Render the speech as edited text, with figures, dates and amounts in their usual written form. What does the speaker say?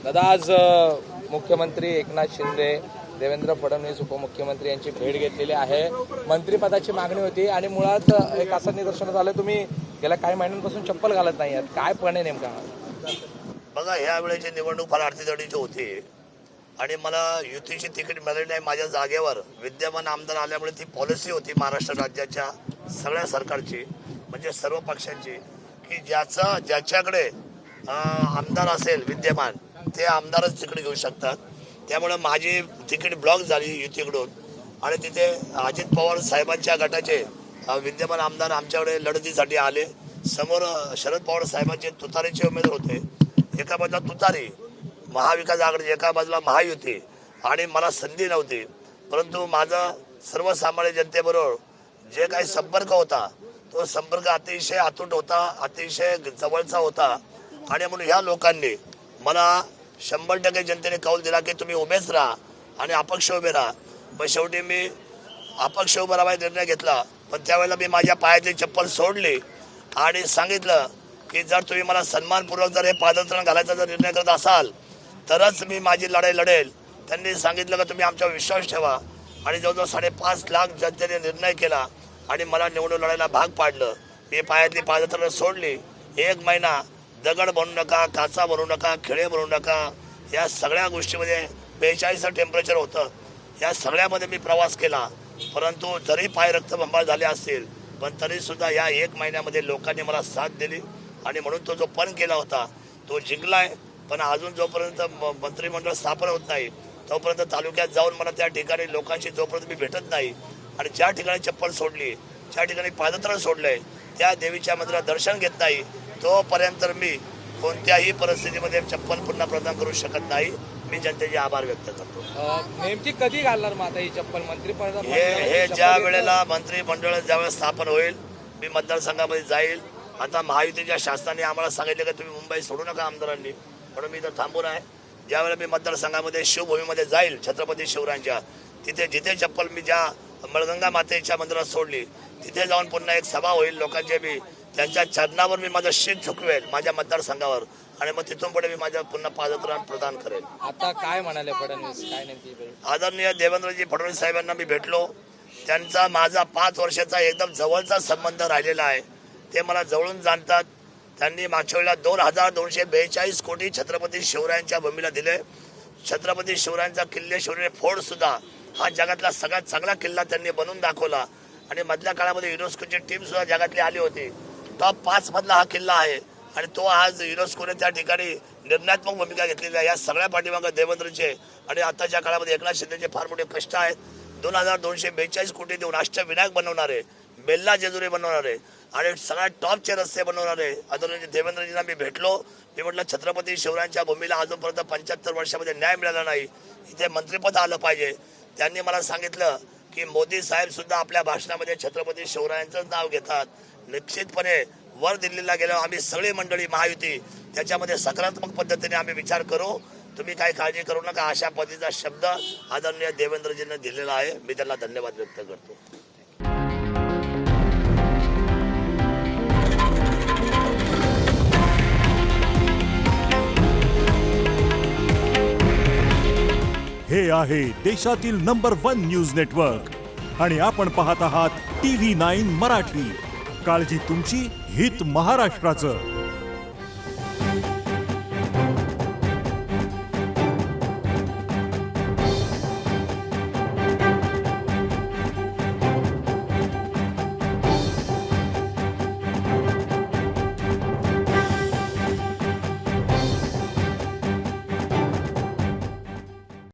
दादा आज मुख्यमंत्री एकनाथ शिंदे, देवेंद्र फडणवीस उपमुख्यमंत्री यांची भेट घेतलेली आहे. मंत्रिपदाची मागणी होती आणि मुळात एक असं निदर्शन झालं तुम्ही गेल्या काही महिन्यांपासून चप्पल घालत नाही आहात. काय पण आहे नेमका? बघा, ह्या वेळेची निवडणूक फार अडचणीची होती आणि मला युतीची तिकीट मिळाली नाही. माझ्या जागेवर विद्यमान आमदार आल्यामुळे ती पॉलिसी होती महाराष्ट्र राज्याच्या सगळ्या सरकारची, म्हणजे सर्व पक्षांची, की ज्याच्याकडे आमदार असेल विद्यमान ते आमदारच तिकीट घेऊ शकतात. त्यामुळे माझी तिकीट ब्लॉक झाली युतीकडून आणि तिथे अजित पवार साहेबांच्या गटाचे विद्यमान आमदार आमच्याकडे लढतीसाठी आले. समोर शरद पवार साहेबांचे तुतारीचे उमेदवार होते. एका बाजूला तुतारी महाविकास आघाडी, एका बाजूला महायुती, आणि मला संधी नव्हती. परंतु माझा सर्वसामान्य जनतेबरोबर जे काही संपर्क होता तो संपर्क अतिशय अतूट होता, अतिशय जवळचा होता. आणि म्हणून ह्या लोकांनी मला 100% जनतेने कौल दिला की तुम्ही उभेच राहा आणि अपक्ष उभे राहा. पण शेवटी मी अपक्ष उभं राहायचा निर्णय घेतला. पण त्यावेळेला मी माझ्या पायातली चप्पल सोडली आणि सांगितलं की जर तुम्ही मला सन्मानपूर्वक जर हे पादत्राण घालायचा जर निर्णय करत असाल तरच मी माझी लढाई लढेल. त्यांनी सांगितलं की तुम्ही आमच्यावर विश्वास ठेवा आणि जवळजवळ 5.5 लाख जनतेने निर्णय केला आणि मला निवडणूक लढायला भाग पाडलं. मी पायातली पादत्राण सोडली. 1 महिना दगड बनू नका, काचा बनवू नका, खिळे बनवू नका, या सगळ्या गोष्टीमध्ये 42 टेम्परेचर होतं. या सगळ्यामध्ये मी प्रवास केला. परंतु जरी पाय रक्तबंबाळ झाले असतील पण तरीसुद्धा या 1 महिन्यामध्ये लोकांनी मला साथ दिली आणि म्हणून तो जो पण केला होता तो जिंकलाय. पण अजून जोपर्यंत मंत्रिमंडळ स्थापन होत नाही तोपर्यंत तालुक्यात जाऊन मला त्या ठिकाणी लोकांशी जोपर्यंत मी भेटत नाही आणि ज्या ठिकाणी चप्पल सोडली, ज्या ठिकाणी पादत्राण सोडलंय, त्या देवीच्या मंदिरात दर्शन घेत नाही तोपर्यंत मी कोणत्याही परिस्थितीमध्ये चप्पल पुन्हा प्रदान करू शकत नाही. मी जनतेचे आभार व्यक्त करतो. नेमकी कधी घालणार मग आता ही चप्पल? मंत्रिपद हे ज्या वेळेला मंत्रिमंडळ ज्यावेळेस स्थापन होईल मी मतदारसंघामध्ये जाईल. आता महायुतीच्या शासनाने आम्हाला सांगितलं की तुम्ही मुंबई सोडू नका आमदारांनी, म्हणून मी इथं थांबून आहे. ज्यावेळेला मी मतदारसंघामध्ये शिवभूमीमध्ये जाईल छत्रपती शिवरायांच्या, तिथे जिथे चप्पल मी ज्या मळगंगा मातेच्या मंदिरात सोडली तिथे जाऊन पुन्हा एक सभा होईल लोकांचे. मी त्यांच्या चरणावर मी माझं शीत झुकवेल माझ्या मतदारसंघावर आणि मग तिथून पुढे मी माझ्या पुन्हा पादत्राण प्रदान करेल. आता काय म्हणाले फडणवीस? काय नेमकी? आदरणीय देवेंद्रजी फडणवीस साहेबांना मी भेटलो. त्यांचा माझा 5 वर्षाचा एकदम जवळचा संबंध राहिलेला आहे. ते मला जवळून जाणतात. त्यांनी मागच्या वेळेला 2242 कोटी छत्रपती शिवरायांच्या भूमीला दिले. छत्रपती शिवरायांचा किल्लेश्वरी फोर्ट सुद्धा हा जगातला सगळ्यात चांगला किल्ला त्यांनी बनवून दाखवला आणि मधल्या काळामध्ये युनेस्कोची टीम सुद्धा जगातली आली होती. टॉप 5 मधला हा किल्ला आहे आणि तो आज युनेस्कोने त्या ठिकाणी निर्णयात्मक भूमिका घेतलेली आहे. या सगळ्या पाठीमागे देवेंद्रचे आणि आताच्या काळामध्ये एकनाथ शिंदेचे फार मोठे कष्ट आहेत. 2242 कोटी देऊन अष्टविनायक बनवणारे, बेल्ला जेजुरी बनवणारे आणि सगळ्यात टॉपचे रस्ते बनवणारे आदरणीय देवेंद्रजींना मी भेटलो. मी म्हटलं छत्रपती शिवरायांच्या भूमीला अजूनपर्यंत 75 वर्षामध्ये न्याय मिळाला नाही, इथे मंत्रिपद आलं पाहिजे. त्यांनी मला सांगितलं की मोदी साहेब सुद्धा आपल्या भाषणामध्ये छत्रपती शिवरायांचंच नाव घेतात. निश्चितपणे वर दिल्लीला गेलो आम्ही सगळी मंडळी महायुती, त्याच्यामध्ये सकारात्मक पद्धतीने आम्ही विचार करू, तुम्ही काही काळजी करू नका, अशा पद्धतीचा शब्द आदरणीय देवेंद्रजींनी दिलेला आहे. मी त्यांना धन्यवाद व्यक्त करतो. हे आहे देशातील नंबर 1 न्यूज नेटवर्क आणि आपण पाहत आहात TV9 मराठी. काळजी तुमची, हित महाराष्ट्राचं.